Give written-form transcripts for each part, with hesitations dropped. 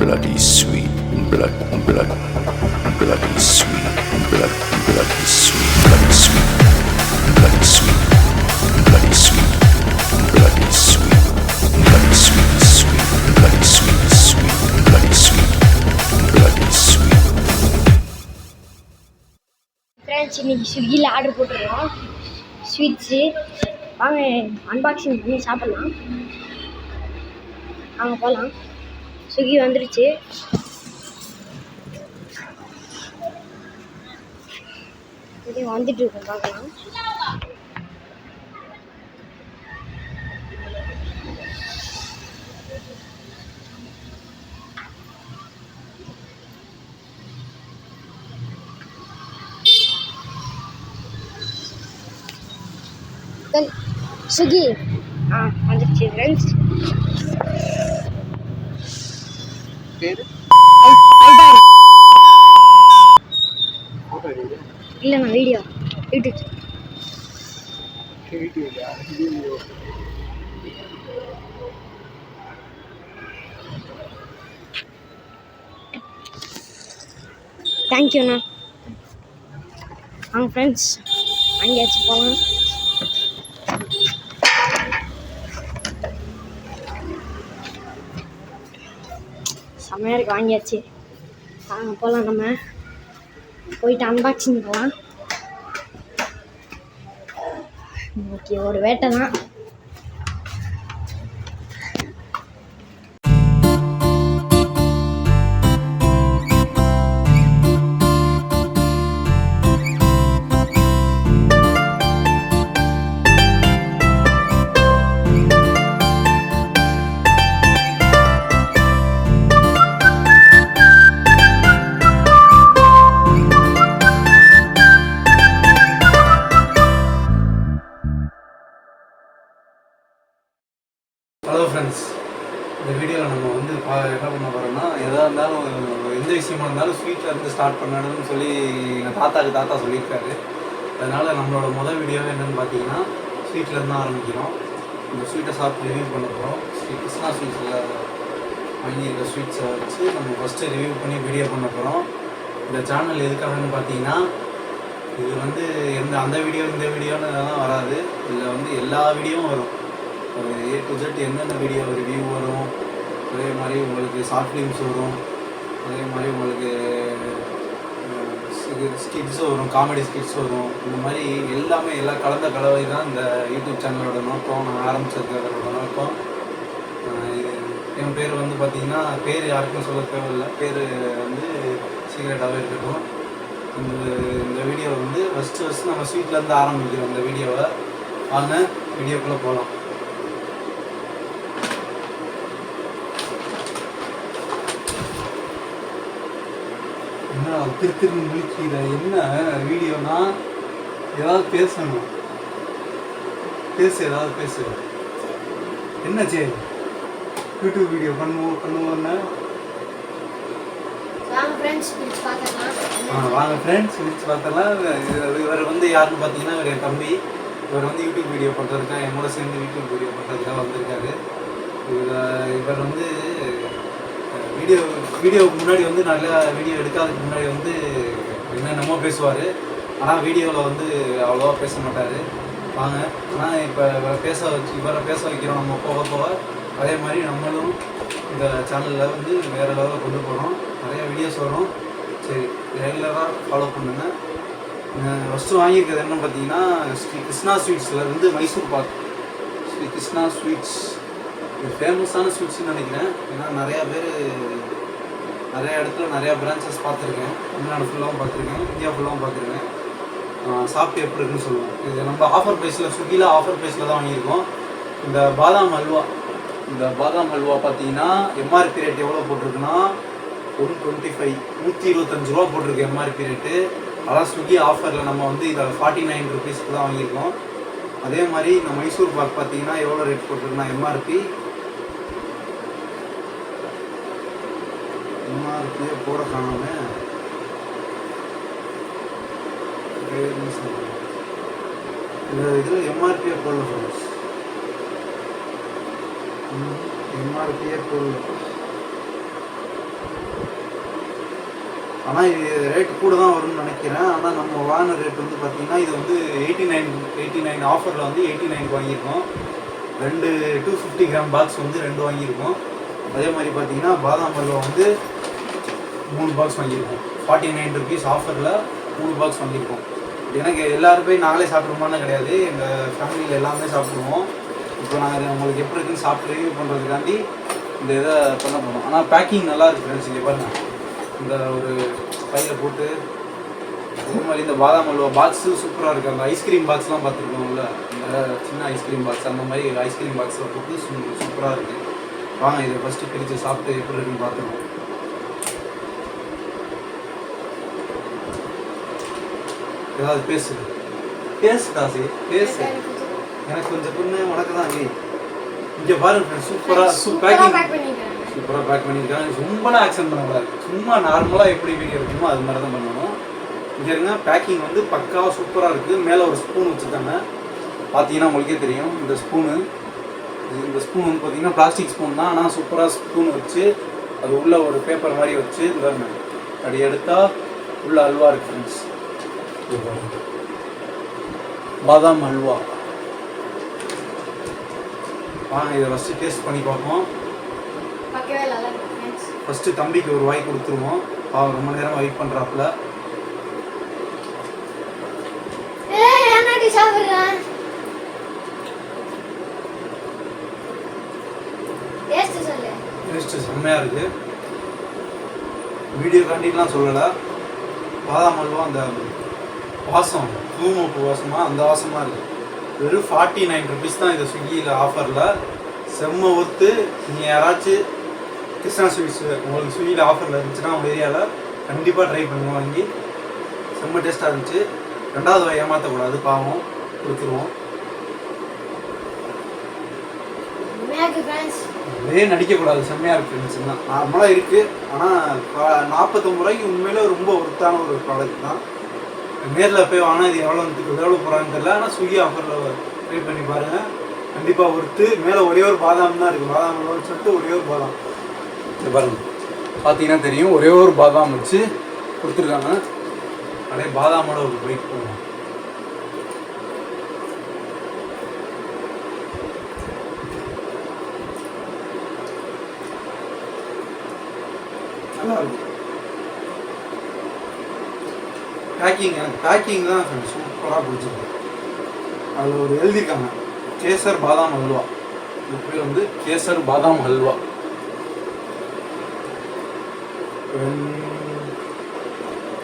bloody sweet, bloody sweet, bloody sweet, bloody sweet, bloody sweet, bloody sweet, bloody sweet, bloody sweet, sweet, bloody sweet, sweet, bloody sweet, bloody sweet. Friends, இன்னைக்கு ஸ்விக்கியில் order போட்டுருக்கோம் sweets. வாங்க unboxing பண்ணி சாப்பிட்லாம். வாங்க போகலாம். Swiggy வந்துருச்சு. இது வந்துட்டு இருக்கோம், பார்க்கலாம். ஸ்விக்கி வந்துருச்சு ஃப்ரெண்ட்ஸ். இல்லைண்ணா, வீடியோ யூடியூப். தேங்க்யூண்ணா. வாங்க ஃப்ரெண்ட்ஸ், அங்கேயாச்சும் போகலாம். செம்மையாக இருக்கு, வாங்கியாச்சு. வாங்க போகலாம். நம்ம போயிட்டு அன்பாக்சிங் போகலாம். ஓகே, ஒரு வேட்டை தான். ஹலோ ஃப்ரெண்ட்ஸ், இந்த வீடியோவில் நம்ம வந்து என்ன பண்ண போகிறோம்னா, எதாக இருந்தாலும் எந்த விஷயமா இருந்தாலும் ஸ்வீட்டில் இருந்து ஸ்டார்ட் பண்ணணும்னு சொல்லி எங்கள் தாத்தா சொல்லியிருக்காரு. அதனால் நம்மளோட முதல் வீடியோவே என்னென்னு பார்த்தீங்கன்னா ஸ்வீட்டில் இருந்து ஆரம்பிக்கிறோம். இந்த ஸ்வீட்டை சாப்பிட்டு ரிவ்யூ பண்ண போகிறோம். கிருஷ்ணா ஸ்வீட்ஸில் வாங்கியிருக்க ஸ்வீட்ஸை வச்சு நம்ம ஃபஸ்ட்டு ரிவ்யூ பண்ணி வீடியோ பண்ண போகிறோம். இந்த சேனல் எதுக்காகன்னு பார்த்தீங்கன்னா, இது வந்து அந்த வீடியோ இந்த வீடியோன்னு அதெல்லாம் வராது. இதில் வந்து எல்லா வீடியோவும் வரும். ஒரு A to Z என்னென்ன வீடியோ ரிவ்யூ வரும், அதே மாதிரி உங்களுக்கு ஷார்ட் ஃபிலிம்ஸ் வரும், அதே மாதிரி உங்களுக்கு ஸ்கிட்ஸ் வரும், காமெடி ஸ்கிட்ஸ் வரும். இந்த மாதிரி எல்லாமே எல்லாம் கலந்த கலவை தான் இந்த யூடியூப் சேனலோட நோக்கம். நான் ஆரம்பிச்சதோட நோக்கம். என் பேர் வந்து பார்த்திங்கன்னா, பேர் யாருக்கும் சொல்ல தேவையில்லை. பேர் வந்து சீக்ரெட்டாகவே இருக்கட்டும். இந்த வீடியோ வந்து ஃபஸ்ட்டு நம்ம ஸ்வீட்லேருந்து ஆரம்பிக்கிறோம். இந்த வீடியோவை வாங்க வீடியோக்குள்ளே போகலாம். என்ன திருத்திரு முழிக்கிற? என்ன வீடியோனா ஏதாவது பேசணும், ஏதாவது பேசு. என்ன சரி யூடியூப் வீடியோ பண்ணுவோன்னு வாங்க ஃப்ரெண்ட்ஸ் பிடிச்சி பார்த்தலாம். இவர் வந்து யாருன்னு பார்த்தீங்கன்னா, இவர் என் தம்பி. இவர் வந்து யூடியூப் வீடியோ பண்ணுறதுக்காக என்னோட சேர்ந்து யூடியூப் வீடியோ பண்ணுறதுக்காக வந்திருக்காரு. இவர் வந்து வீடியோவுக்கு முன்னாடி வந்து நல்லா வீடியோ எடுக்காததுக்கு முன்னாடி வந்து என்னென்னமோ பேசுவார். ஆனால் வீடியோவில் வந்து அவ்வளோவா பேச மாட்டார். வாங்க, ஆனால் இப்போ இவரை பேச வைக்கிறோம் நம்ம போக. அதே மாதிரி நம்மளும் இந்த சேனலில் வந்து வேறு லெவலில் கொண்டு போகிறோம். நிறையா வீடியோஸ் வரும். சரி, ரெகுலராக ஃபாலோ பண்ணுங்கள். ஃபஸ்ட்டு வாங்கியிருக்கிறது என்னன்னு பார்த்தீங்கன்னா, ஸ்ரீ கிருஷ்ணா ஸ்வீட்ஸில் இருந்து மைசூர் பாக். ஸ்ரீ கிருஷ்ணா ஸ்வீட்ஸ் இது ஃபேமஸான ஸ்வீட்ஸ்ன்னு நினைக்கிறேன். ஏன்னா நிறையா இடத்துல நிறையா பிரான்ச்சஸ் பார்த்துருக்கேன். தமிழ்நாடு ஃபுல்லாகவும் பார்த்துருக்கேன், இந்தியா ஃபுல்லாகவும் பார்த்துருக்கேன். சாப்பிட்டு எப்படி இருக்குன்னு சொல்லுவேன். இது நம்ம ஆஃபர் ப்ரைஸில், ஸ்விக்கியில் ஆஃபர் ப்ரைஸில் தான் வாங்கியிருக்கோம். இந்த பாதாம் ஹல்வா பார்த்தீங்கன்னா எம்ஆர்பி ரேட் எவ்வளோ போட்டிருக்குன்னா 125 125 ரூபா போட்டிருக்கு எம்ஆர்பி ரேட்டு. அதான் ஸ்விக்கி ஆஃபரில் நம்ம வந்து இதை 49 ருபீஸ்க்கு தான் வாங்கியிருக்கோம். அதே மாதிரி இந்த மைசூர் பாக் பார்த்தீங்கன்னா எவ்வளோ ரேட் போட்டிருக்குன்னா எம்ஆர்பியே போட காணாம இந்த இதில் எம்ஆர்பியை போடல ஃப்ரெண்ட்ஸ். எம்ஆர்பியை போடல. ஆனால் இது ரேட்டு கூட தான் வரும்னு நினைக்கிறேன். ஆனால் நம்ம வாங்கின ரேட் வந்து பார்த்திங்கன்னா இது வந்து 89 ஆஃபரில் வந்து 89 வாங்கியிருக்கோம். 250 கிராம் பாக்ஸ் வந்து 2 வாங்கியிருக்கோம். அதே மாதிரி பார்த்திங்கன்னா பாதாம் அல்வா வந்து 3 பாக்ஸ் வாங்கியிருக்கோம். 49 ருபீஸ் ஆஃபரில் 3 பாக்ஸ் வாங்கியிருக்கோம். எனக்கு எல்லாருமே நாங்களே சாப்பிட்ருமான்னு கிடையாது, எங்கள் ஃபேமிலியில் எல்லாமே சாப்பிடுவோம். இப்போ நாங்கள் உங்களுக்கு எப்படி இருக்குன்னு சாப்பிட்டு ரிவ்யூ பண்ணுறதுக்காண்டி இந்த இதை பண்ண போகிறோம். ஆனால் பேக்கிங் நல்லா இருக்குது ஃப்ரெண்ட்ஸ். இங்கே பாருங்கள், இந்த ஒரு பையில் போட்டு அதே மாதிரி இந்த பாதாம் அல்வா பாக்ஸு சூப்பராக இருக்குது. அந்த ஐஸ்கிரீம் பாக்ஸ்லாம் பார்த்துருக்கோம்ல, இந்த சின்ன ஐஸ்கிரீம் பாக்ஸ், அந்த மாதிரி ஐஸ்கிரீம் பாக்ஸில் போட்டு சூப்பராக இருக்குது. வாங்க இதை ஃபஸ்ட்டு பிரித்து சாப்பிட்டு எப்படி இருக்குன்னு பார்த்துருவோம். ஏதாவது பேசு காசு பேசு. எனக்கு கொஞ்சம் பொண்ணு உனக்கு தான். இங்கே பாருங்க ஃப்ரெண்ட்ஸ், சூப்பராக பேக் பண்ணியிருக்காங்க. ரொம்பலாம் ஆக்ஷன் பண்ணக்கூடாது, சும்மா நார்மலாக எப்படி வீடியோ இருக்குமோ அது மாதிரி தான் பண்ணணும். இங்கே இருங்க, பேக்கிங் வந்து பக்காவாக சூப்பராக இருக்குது. மேலே ஒரு ஸ்பூன் வச்சுருக்காங்க, பார்த்தீங்கன்னா உங்களுக்கே தெரியும். இந்த ஸ்பூன் வந்து பார்த்தீங்கன்னா பிளாஸ்டிக் ஸ்பூன் தான், ஆனால் சூப்பராக ஸ்பூன் வச்சு அது உள்ளே ஒரு பேப்பர் மாதிரி வச்சு அப்படி எடுத்தால் உள்ள அல்வா இருக்குது ஃப்ரெண்ட்ஸ். பாதாம் அல்வா. வாங்க இதை ஃபஸ்ட்டு டேஸ்ட் பண்ணி பார்ப்போம். ஃபஸ்ட்டு தம்பிக்கு ஒரு வாய் கொடுத்துருவோம். அவர் ரொம்ப நேரம் வெயிட் பண்ணுறாப்புல. டேஸ்ட்டு செம்மையாக இருக்குது. வீடியோ காண்டிலாம் சொல்லலை. பாதாம் அல்வா அந்த வாசம், பூமப்பு வாசமாக அந்த வாசமாக இருக்குது. வெறும் 49 ருபீஸ் தான் இது ஸ்விக்கியில் ஆஃபரில். செம்ம ஒர்த்து. நீங்கள் யாராச்சும் கிருஷ்ணா ஸ்வீட்ஸ் உங்களுக்கு ஸ்விக்கியில் ஆஃபரில் இருந்துச்சுன்னா உங்கள் ஏரியாவில் கண்டிப்பாக ட்ரை பண்ணுவோம். வாங்கி செம்ம டேஸ்ட்டாக இருந்துச்சு. ரெண்டாவது வாய் ஏமாற்றக்கூடாது, பாவம், கொடுத்துருவோம். அதே நடிக்கக்கூடாது, செம்மையாக இருக்குன்னு நார்மலாக இருக்குது. ஆனால் 49 ரூபாய்க்கு உண்மையிலே ரொம்ப ஒர்த்தான ஒரு ப்ராடக்ட் தான். நேரில் போய் வாங்கினா இது எவ்வளோ போகிறான்னு தெரியல. ஆனால் ஸ்விக்கி ஆஃபரில் ட்ரை பண்ணி பாருங்கள், கண்டிப்பாக ஒர்த்து. மேலே ஒரே ஒரு பாதாம் தான் இருக்குது, பாதாம் அல்வான்னு சொல்லிட்டு ஒரே ஒரு பாதாம். இது பாருங்கள், பார்த்தீங்கன்னா தெரியும், ஒரே ஒரு பாதாம் வச்சு கொடுத்துருக்காங்க. அப்படியே பாதாமோட ஒரு பைக் போகணும். நல்லா இருக்கும். பேக்கிங் தான் சூப்பராக பிடிச்சிருக்கு. அதில் ஒரு எழுதியிருக்காங்க, கேசர் பாதாம் அல்வா. இது பேர் வந்து கேசர் பாதாம் halwa.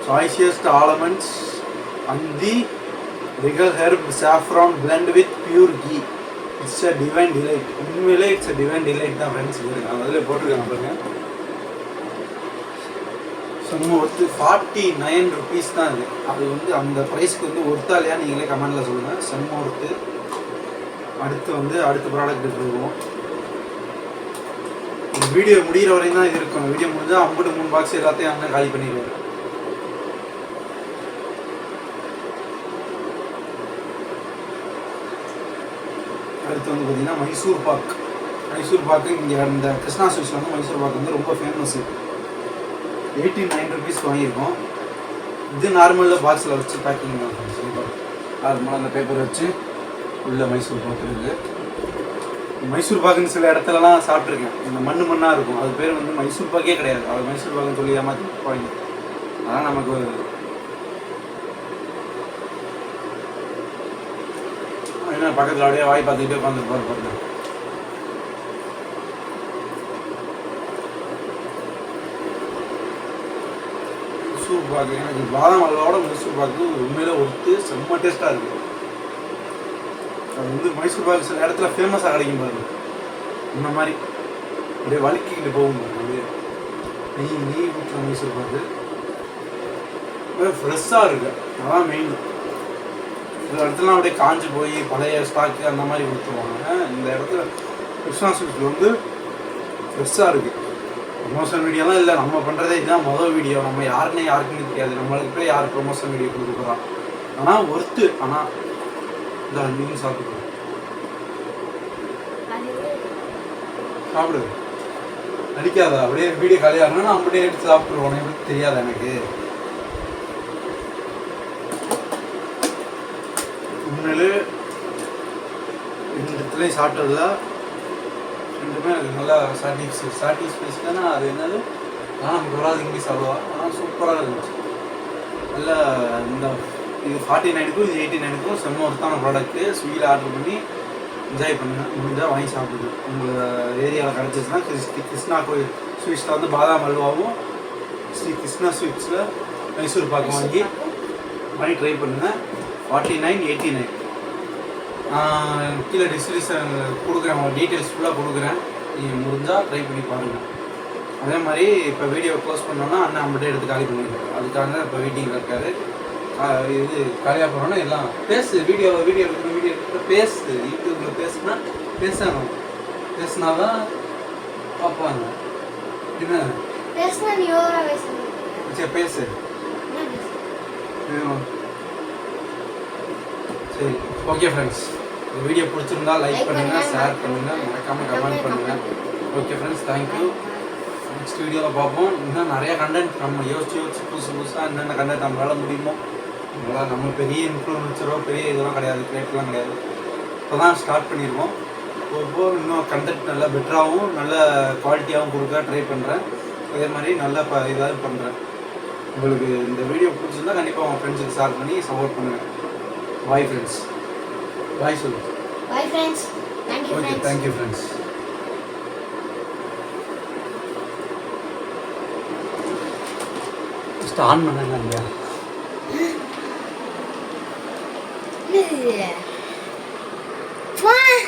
Choicest almonds and the regal herb saffron blend with pure ghee. It's a divine delight. உண்மையிலே இட்ஸ் a divine delight தான் ஃப்ரெண்ட்ஸ். அதில் போட்டிருக்காங்க பாருங்க. சும்மா ஒர்த்து 49 ருபீஸ் தான் இது. அது வந்து அந்த ப்ரைஸ்க்கு வந்து ஒர்த்தா இல்லையா நீங்களே கமெண்டில் சொல்லுங்கள். செம்ம ஒர்த்து. அடுத்த ப்ராடக்ட் போடுவோம். வீடியோ முடிகிற வரையும் தான் இது இருக்கும். வீடியோ முடிஞ்சால் 53 பாக்ஸ் எல்லாத்தையும் அங்கே காலி பண்ணிடுவாங்க. அடுத்து வந்து பார்த்தீங்கன்னா மைசூர் பாக்கு. இங்கே இந்த கிருஷ்ணா ஸ்வீட்ஸில் வந்து மைசூர் பாக்கு வந்து ரொம்ப ஃபேமஸ்ஸு. 89 ருபீஸ் வாங்கியிருக்கோம். இது நார்மலில் பாக்ஸில் வச்சு பேக்கிங் நார்மலாக அந்த பேப்பர் வச்சு உள்ள மைசூர் பாக்கு இருக்குது. மைசூர் பாக்குன்னு சில இடத்துலலாம் சாப்பிட்ருக்கேன். இந்த மண்ணாக இருக்கும், அது பேர் வந்து மைசூர் பாக்கே கிடையாது. அது மைசூர் பாக்குன்னு சொல்லி ஏமாற்றி வாங்கி. அதான் நமக்கு என்ன பக்கத்தில் அப்படியே வாய் பார்த்துக்கிட்டே உட்காந்துருப்பாரு பாருங்க. மைசூர் பாக்கு எனக்கு பாதாம் அல்வாவோட மைசூர் பாக்கு உண்மையிலே ஒர்த்து. செம்ம டேஸ்ட்டாக இருக்குது. அது வந்து மைசூர் பாக்கு சில இடத்துல ஃபேமஸாக கிடைக்கும் பாருங்க. இந்த மாதிரி அப்படியே வலிக்கிக்கிட்டு போகும் பாருங்க. அப்படியே நெய் ஊற்றுற மைசூர் பாக்கு ஃப்ரெஷ்ஷாக இருக்குது. அதான் மெயின். சில இடத்துலாம் அப்படியே காஞ்சி போய் பழைய ஸ்டாக்கு அந்த மாதிரி கொடுத்துருவாங்க. இந்த இடத்துல கிருஷ்ணா ஸ்வீட்ஸில் வந்து ஃப்ரெஷ்ஷாக இருக்குது. ப்ரொமோஷன் வீடியோலாம் இல்லை, நம்ம பண்ணுறதே இதுதான் மொதல் வீடியோ. நம்ம யாருக்குமே தெரியாது, நம்மளுக்கு போய் யார் ப்ரொமோஷன் வீடியோ கொடுக்குறோம். ஆனால் ஒர்த்து. ஆனால் இந்த நீங்கள் சாப்பிடு நடிக்காதா அப்படியே வீடியோ காலியாகனா நான் அப்படியே எடுத்து சாப்பிட்ருவோம். எப்படி தெரியாது எனக்கு. உண்மையிலே இந்த இடத்துலையும் சாப்பிட்டதில்ல ரெண்டுமே எனக்கு நல்லா சாட்டிஸ்ஃபைஸ்னா அது என்னது ஆனால் நமக்கு வராது இங்கிலீஷ் அவ்வளோவா. ஆனால் சூப்பராக இருந்துச்சு. நல்லா இந்த இது 49க்கும் இது 89க்கும் செம்ம ஒருத்தான ப்ராடக்ட்டு. ஸ்விக்கியில் ஆர்டர் பண்ணி என்ஜாய் பண்ணுங்கள். முடிஞ்சால் வாங்கி சாப்பிடுது. உங்கள் ஏரியாவில் கிடச்சிச்சுன்னா கிருஷ்ணா கோயில் ஸ்வீட்ஸில் வந்து பாதாம் அல்வாவும் ஸ்ரீ கிருஷ்ணா ஸ்வீட்ஸில் மைசூர் பாக்கு வாங்கி ட்ரை பண்ணுங்கள். 49, 89 கீழே டிஸ்கிரிப்ஷன் கொடுக்குறேன். அவங்க டீட்டெயில்ஸ் ஃபுல்லாக கொடுக்குறேன். நீங்கள் முடிஞ்சால் ட்ரை பண்ணி பாருங்கள். அதே மாதிரி இப்போ வீடியோ க்ளோஸ் பண்ணோன்னா அண்ணன் நம்மகிட்ட எடுத்து காலி பண்ணிடுறாரு. அதுக்காக இப்போ வெயிட்டிங்கில் இருக்காரு. இது காலியாக போகிறோன்னா எல்லாம் வீடியோ எடுத்து பேசு. யூடியூப்பில் பேசணும். பேசினாதான் பார்ப்பாங்க. என்ன சரி பேசு. சரி ஓகே ஃப்ரெண்ட்ஸ், இந்த வீடியோ பிடிச்சிருந்தா லைக் பண்ணுங்கள், ஷேர் பண்ணுங்கள், மறக்காமல் கமெண்ட் பண்ணுங்கள். Okay friends, thank you. நெக்ஸ்ட் வீடியோவில் பார்ப்போம். இன்னும் நிறையா கண்டென்ட் நம்ம யோசிச்சு புதுசாக என்னென்ன கண்டென்ட் நம்மளால் முடியுமோ. நம்மளால் நம்ம பெரிய இன்ஃப்ளூன்சரோ பெரிய இதெல்லாம் கிடையாது, கிரியேட்டர்லாம் கிடையாது. இப்போ தான் ஸ்டார்ட் பண்ணியிருக்கோம். ஒவ்வொரு இன்னும் கண்டென்ட் நல்லா பெட்டராகவும் நல்ல குவாலிட்டியாகவும் கொடுக்க ட்ரை பண்ணுறேன். அதே மாதிரி நல்லா இதாக பண்ணுறேன். உங்களுக்கு இந்த வீடியோ பிடிச்சிருந்தா கண்டிப்பாக உங்கள் ஃப்ரெண்ட்ஸுக்கு ஷேர் பண்ணி சப்போர்ட் பண்ணுங்கள். Bye friends. Bye Sulu. Bye friends. Thank you friends. Okay, thank you friends. Just on பண்ணுங்க. Fun.